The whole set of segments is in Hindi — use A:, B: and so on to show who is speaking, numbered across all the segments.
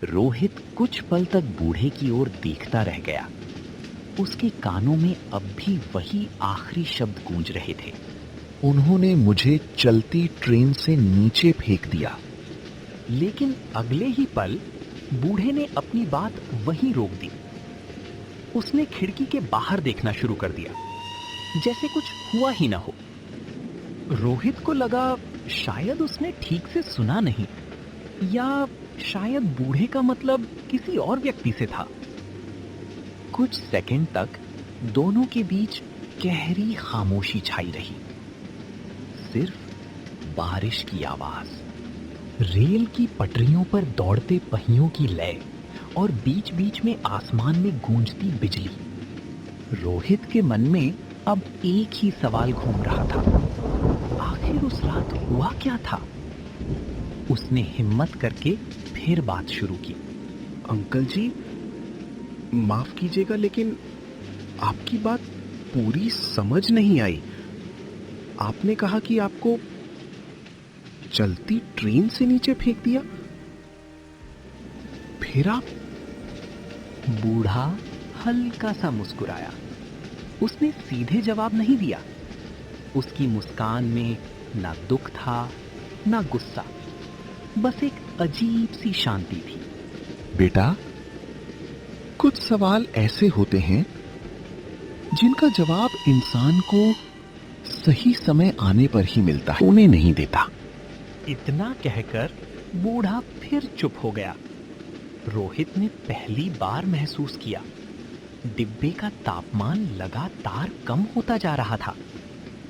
A: रोहित कुछ पल तक बूढ़े की ओर देखता रह गया। उसके कानों में अब भी वही आखिरी शब्द गूंज रहे थे।
B: उन्होंने मुझे चलती ट्रेन से नीचे फेंक दिया।
A: लेकिन अगले ही पल बूढ़े ने अपनी बात वहीं रोक दी। उसने खिड़की के बाहर देखना शुरू कर दिया, जैसे कुछ हुआ ही ना हो। रोहित को लगा शायद उसने ठीक से सुना नहीं, या शायद बूढ़े का मतलब किसी और व्यक्ति से था। कुछ सेकंड तक दोनों के बीच गहरी खामोशी छाई रही। सिर्फ बारिश की आवाज, रेल की पटरियों पर दौड़ते पहियों की लय और बीच बीच में आसमान में गूंजती बिजली। रोहित के मन में अब एक ही सवाल घूम रहा था, आखिर उस रात हुआ क्या था? उसने हिम्मत करके फिर बात शुरू की।
B: अंकल जी, माफ कीजिएगा, लेकिन आपकी बात पूरी समझ नहीं आई। आपने कहा कि आपको चलती ट्रेन से नीचे फेंक दिया, फिर आप?
A: बूढ़ा हल्का सा मुस्कुराया। उसने सीधे जवाब नहीं दिया। उसकी मुस्कान में ना दुख था ना गुस्सा, बस एक अजीब सी शांति थी।
B: बेटा, कुछ सवाल ऐसे होते हैं जिनका जवाब इंसान को सही समय आने पर ही मिलता है, उन्हें नहीं देता।
A: इतना कहकर बूढ़ा फिर चुप हो गया। रोहित ने पहली बार महसूस किया, डिब्बे का तापमान लगातार कम होता जा रहा था।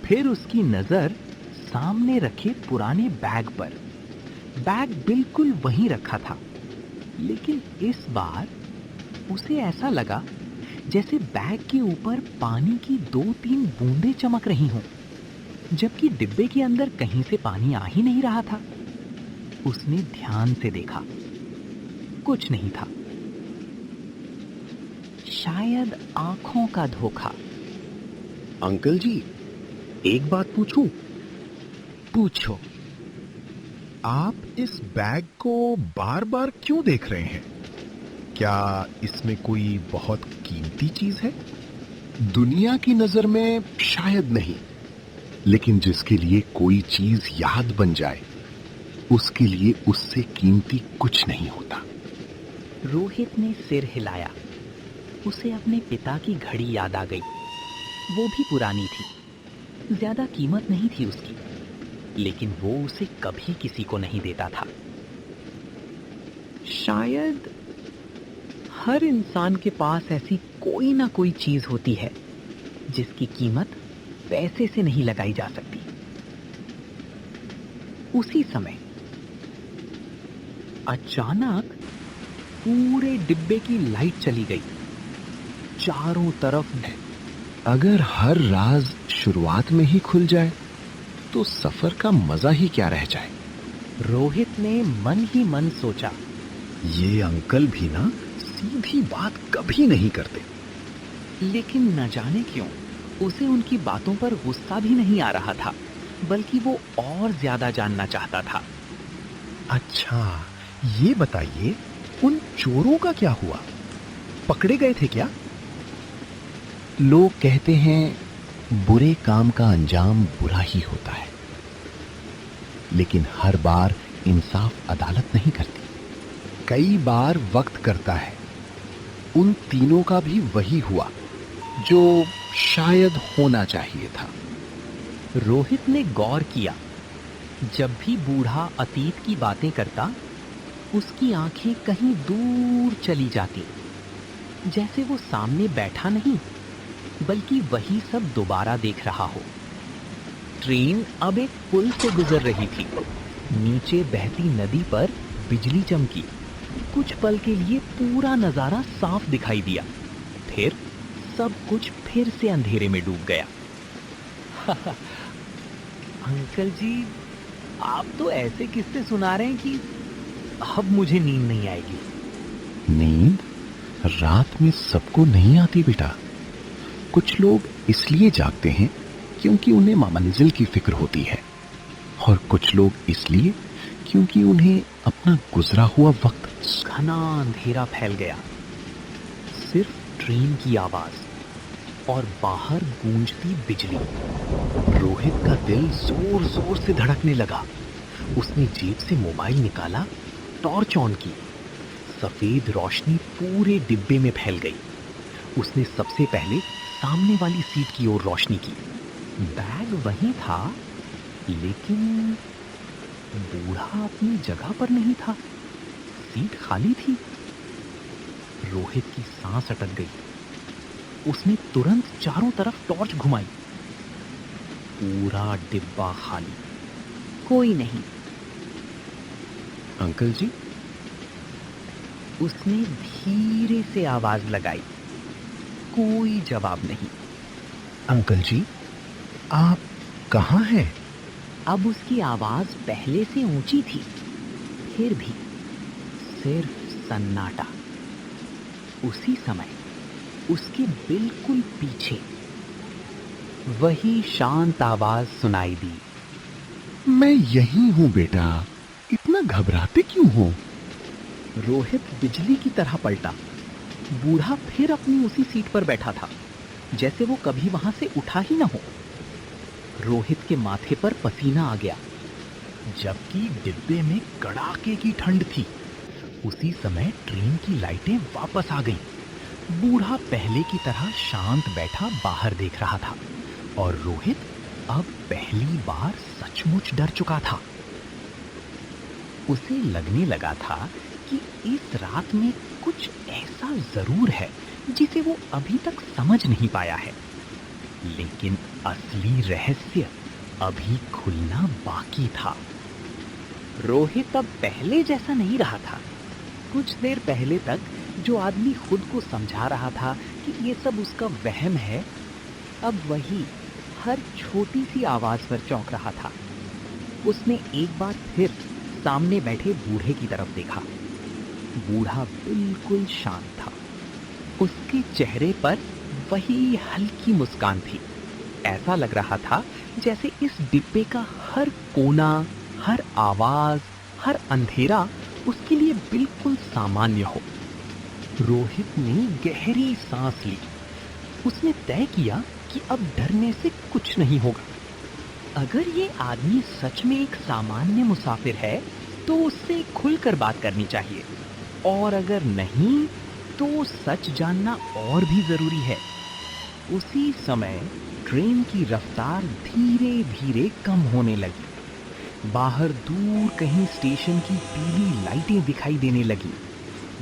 A: फिर उसकी नजर सामने रखे पुराने बैग पर। बैग बिल्कुल वहीं रखा था, लेकिन इस बार उसे ऐसा लगा जैसे बैग के ऊपर पानी की 2-3 बूंदें चमक रही हों, जबकि डिब्बे के अंदर कहीं से पानी आ ही नहीं रहा था। उसने ध्यान से देखा, कुछ नहीं था। शायद आंखों का धोखा।
B: अंकल जी, एक बात पूछूं?
A: पूछो।
B: आप इस बैग को बार बार क्यों देख रहे हैं? क्या इसमें कोई बहुत कीमती चीज है? दुनिया की नजर में शायद नहीं, लेकिन जिसके लिए कोई चीज याद बन जाए, उसके लिए उससे कीमती कुछ नहीं होता।
A: रोहित ने सिर हिलाया। उसे अपने पिता की घड़ी याद आ गई। वो भी पुरानी थी, ज्यादा कीमत नहीं थी उसकी, लेकिन वो उसे कभी किसी को नहीं देता था। शायद हर इंसान के पास ऐसी कोई ना कोई चीज होती है जिसकी कीमत पैसे से नहीं लगाई जा सकती। उसी समय अचानक पूरे डिब्बे की लाइट चली गई। चारों तरफ
B: अगर हर राज शुरुआत में ही खुल जाए तो सफर का मजा ही क्या रह जाए।
A: रोहित ने मन ही मन सोचा,
B: ये अंकल भी ना सीधी बात कभी नहीं करते।
A: लेकिन न जाने क्यों उसे उनकी बातों पर गुस्सा भी नहीं आ रहा था, बल्कि वो और ज्यादा जानना चाहता था।
B: अच्छा, ये बताइए, उन चोरों का क्या हुआ? पकड़े गए थे क्या? लोग कहते हैं बुरे काम का अंजाम बुरा ही होता है, लेकिन हर बार इंसाफ अदालत नहीं करती। कई बार वक्त करता है। उन तीनों का भी वही हुआ जो शायद होना चाहिए था।
A: रोहित ने गौर किया, जब भी बूढ़ा अतीत की बातें करता, उसकी आंखें कहीं दूर चली जाती, जैसे वो सामने बैठा नहीं, बल्कि वही सब दोबारा देख रहा हो। ट्रेन अब एक पुल से गुजर रही थी। नीचे बहती नदी पर बिजली चमकी। कुछ पल के लिए पूरा नजारा साफ दिखाई दिया, फिर सब कुछ फिर से अंधेरे में डूब गया। अंकल जी, आप तो ऐसे किस्से सुना रहे हैं कि अब मुझे नींद नहीं आएगी।
B: नींद रात में सबको नहीं आती बेटा। कुछ लोग इसलिए जागते हैं क्योंकि उन्हें मंजिल की फिक्र होती है, और कुछ लोग इसलिए क्योंकि उन्हें अपना गुजरा हुआ वक्त
A: घना अंधेरा फैल गया। सिर्फ ट्रेन की आवाज और बाहर गूंजती बिजली।
B: रोहित का दिल जोर जोर से धड़कने लगा। उसने जेब से मोबाइल निकाला, टॉर्च ऑन की। सफेद रोशनी पूरे डिब्बे में फैल गई। उसने सबसे पहले सामने वाली सीट की ओर रोशनी की। बैग वहीं था, लेकिन बूढ़ा अपनी जगह पर नहीं था। सीट खाली थी। रोहित की सांस अटक गई। उसने तुरंत चारों तरफ टॉर्च घुमाई। पूरा डिब्बा खाली,
A: कोई नहीं।
B: अंकल जी,
A: उसने धीरे से आवाज लगाई। कोई जवाब नहीं।
B: अंकल जी, आप कहाँ हैं?
A: अब उसकी आवाज पहले से ऊंची थी, फिर भी सिर्फ सन्नाटा। उसी समय उसके बिल्कुल पीछे वही शांत आवाज सुनाई दी।
B: मैं यहीं हूं बेटा, इतना घबराते क्यों हो?
A: रोहित बिजली की तरह पलटा। बूढ़ा फिर अपनी उसी सीट पर बैठा था, जैसे वो कभी वहां से उठा ही ना हो। रोहित के माथे पर पसीना आ गया,
B: जबकि डिब्बे में कड़ाके की ठंड थी। उसी समय ट्रेन की लाइटें वापस आ गईं। बूढ़ा पहले की तरह शांत बैठा बाहर देख रहा था, और रोहित अब पहली बार सचमुच डर चुका था। उसे लगने लगा था कि इस रात में कुछ ऐसा जरूर है जिसे वो अभी तक समझ नहीं पाया है। लेकिन असली रहस्य अभी खुलना बाकी था।
A: रोहित अब पहले जैसा नहीं रहा था। कुछ देर पहले तक जो आदमी खुद को समझा रहा था कि ये सब उसका वहम है, अब वही हर छोटी सी आवाज पर चौंक रहा था। उसने एक बार फिर सामने बैठे बूढ़े की तरफ देखा। बूढ़ा बिल्कुल शांत था। उसके चेहरे पर वही हल्की मुस्कान थी। ऐसा लग रहा था जैसे इस डिब्बे का हर कोना, हर आवाज, हर अंधेरा उसके लिए बिल्कुल सामान्य हो। रोहित ने गहरी सांस ली। उसने तय किया कि अब डरने से कुछ नहीं होगा। अगर ये आदमी सच में एक सामान्य मुसाफिर है, तो उससे खुलकर बात करनी चाहिए, और अगर नहीं, तो सच जानना और भी जरूरी है। उसी समय ट्रेन की रफ्तार धीरे धीरे कम होने लगी। बाहर दूर कहीं स्टेशन की पीली लाइटें दिखाई देने लगी।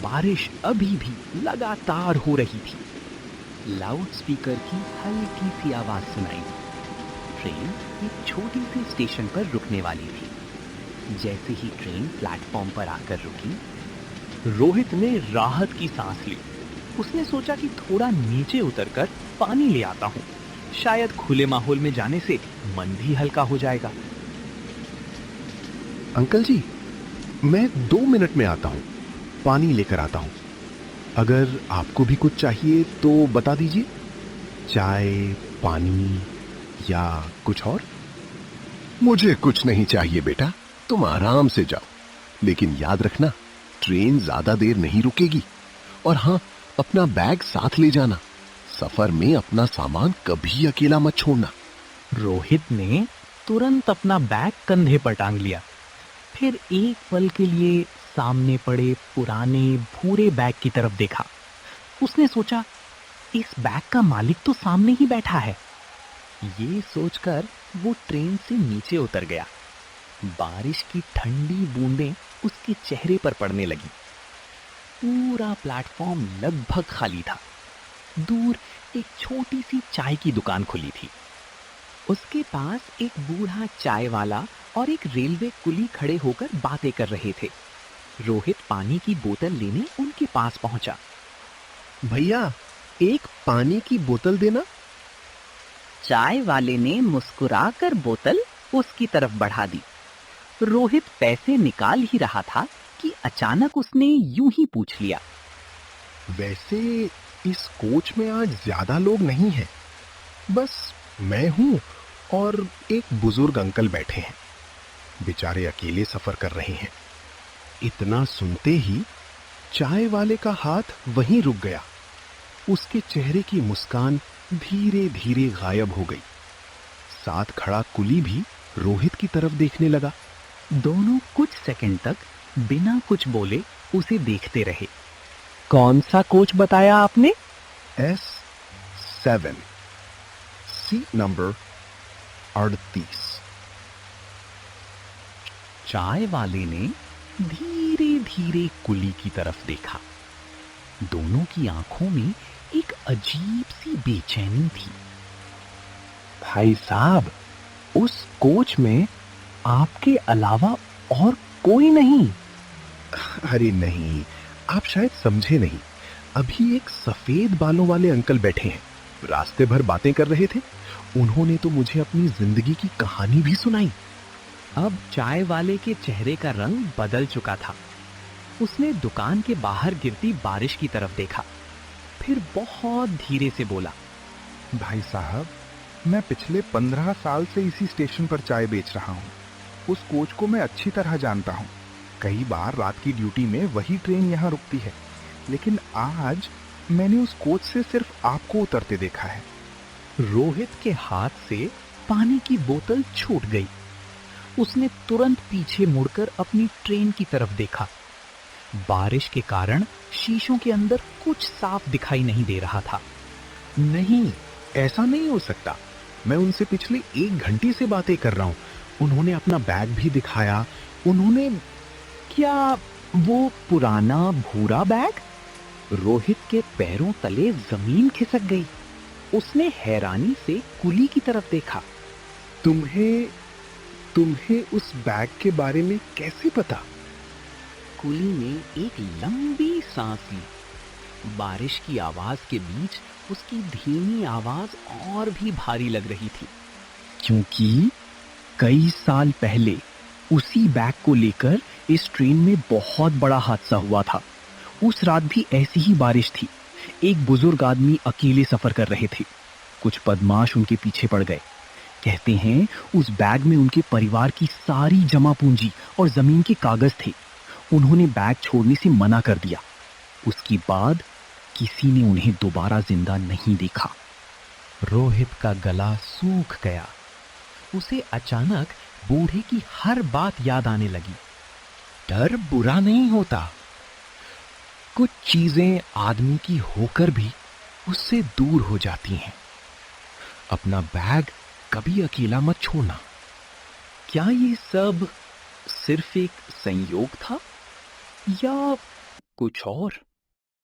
A: बारिश अभी भी लगातार हो रही थी। लाउडस्पीकर की हल्की सी आवाज सुनाई। ट्रेन एक छोटी सी स्टेशन पर रुकने वाली थी। जैसे ही ट्रेन प्लेटफॉर्म पर आकर रुकी, रोहित ने राहत की सांस ली। उसने सोचा कि थोड़ा नीचे उतरकर पानी ले आता हूं। शायद खुले माहौल में जाने से मन भी हल्का हो जाएगा।
B: अंकल जी, मैं 2 मिनट में आता हूं, पानी लेकर आता हूं। अगर आपको भी कुछ चाहिए तो बता दीजिए, चाय, पानी या कुछ और? मुझे कुछ नहीं चाहिए बेटा, तुम आराम से जाओ। लेकिन याद रखना, ट्रेन ज्यादा देर नहीं रुकेगी। और हाँ, अपना बैग साथ ले जाना। सफर में अपना सामान कभी अकेला मत छोड़ना।
A: रोहित ने तुरंत अपना बैग कंधे पर टांग लिया। फिर एक पल के लिए सामने पड़े पुराने भूरे बैग की तरफ देखा। उसने सोचा, इस बैग का मालिक तो सामने ही बैठा है। ये सोचकर वो ट्रेन से नीचे उतर गया। बारिश की ठंडी बूंदें उसके चेहरे पर पड़ने लगी। पूरा प्लेटफॉर्म लगभग खाली था। दूर एक छोटी सी चाय की दुकान खुली थी। उसके पास एक बूढ़ा चाय वाला और एक रेलवे कुली खड़े होकर बातें कर रहे थे। रोहित पानी की बोतल लेने उनके पास पहुंचा।
B: भैया, एक पानी की बोतल देना।
A: चाय वाले ने मुस्कुराकर बोतल उसकी तरफ बढ़ा दी। रोहित पैसे निकाल ही रहा था कि अचानक उसने यूं ही पूछ लिया,
B: वैसे इस कोच में आज ज्यादा लोग नहीं हैं। बस मैं हूं और एक बुजुर्ग अंकल बैठे हैं। बेचारे अकेले सफर कर रहे हैं। इतना सुनते ही चाय वाले का हाथ वहीं रुक गया। उसके चेहरे की मुस्कान धीरे धीरे गायब हो गई। साथ खड़ा कुली भी रोहित की तरफ देखने लगा।
A: दोनों कुछ सेकंड तक बिना कुछ बोले उसे देखते रहे। कौन सा कोच बताया आपने?
B: S7, seat number 38।
A: चाय वाले ने धीरे धीरे कुली की तरफ देखा। दोनों की आंखों में एक अजीब सी बेचैनी थी।
B: भाई साहब, उस कोच में आपके अलावा और कोई नहीं। अरे नहीं, आप शायद समझे नहीं। अभी एक सफेद बालों वाले अंकल बैठे हैं, रास्ते भर बातें कर रहे थे। उन्होंने तो मुझे अपनी जिंदगी की कहानी भी सुनाई।
A: अब चाय वाले के चेहरे का रंग बदल चुका था। उसने दुकान के बाहर गिरती बारिश की तरफ देखा, फिर बहुत धीरे से बोला,
C: भाई साहब, मैं पिछले 15 साल से इसी स्टेशन पर चाय बेच रहा हूँ। उस कोच को मैं अच्छी तरह जानता हूँ। कई बार रात की ड्यूटी में वही ट्रेन यहाँ रुकती है, लेकिन आज मैंने उस कोच से सिर्फ आपको उतरते देखा है।
A: रोहित के हाथ से पानी की बोतल छूट गई। उसने तुरंत पीछे मुड़कर अपनी ट्रेन की तरफ देखा। बारिश के कारण शीशों के अंदर कुछ साफ दिखाई नहीं दे रहा था।
B: नहीं, ऐसा नहीं हो सकता। मैं उनसे पिछले 1 घंटे से बातें कर रहा हूँ। उन्होंने अपना बैग भी दिखाया। उन्होंने...
A: क्या वो पुराना भूरा बैग? रोहित के पैरों तले जमीन खिसक गई। उसने हैरानी से कुली की तरफ देखा।
B: तुम्हें उस बैग के बारे में कैसे पता?
A: कुली ने एक लंबी सांस ली। बारिश की आवाज के बीच उसकी धीमी आवाज और भी भारी लग रही थी,
B: क्योंकि कई साल पहले उसी बैग को लेकर इस ट्रेन में बहुत बड़ा हादसा हुआ था। उस रात भी ऐसी ही बारिश थी। एक बुजुर्ग आदमी अकेले सफर कर रहे थे। कुछ बदमाश उनके पीछे पड़ गए। कहते हैं उस बैग में उनके परिवार की सारी जमा पूंजी और जमीन के कागज थे। उन्होंने बैग छोड़ने से मना कर दिया। उसके बाद किसी ने उन्हें दोबारा जिंदा नहीं देखा।
A: रोहित का गला सूख गया। उसे अचानक बूढ़े की हर बात याद आने लगी।
B: डर बुरा नहीं होता। कुछ चीजें आदमी की होकर भी उससे दूर हो जाती हैं। अपना बैग कभी अकेला मत छोड़ना।
A: क्या ये सब सिर्फ एक संयोग था या कुछ और?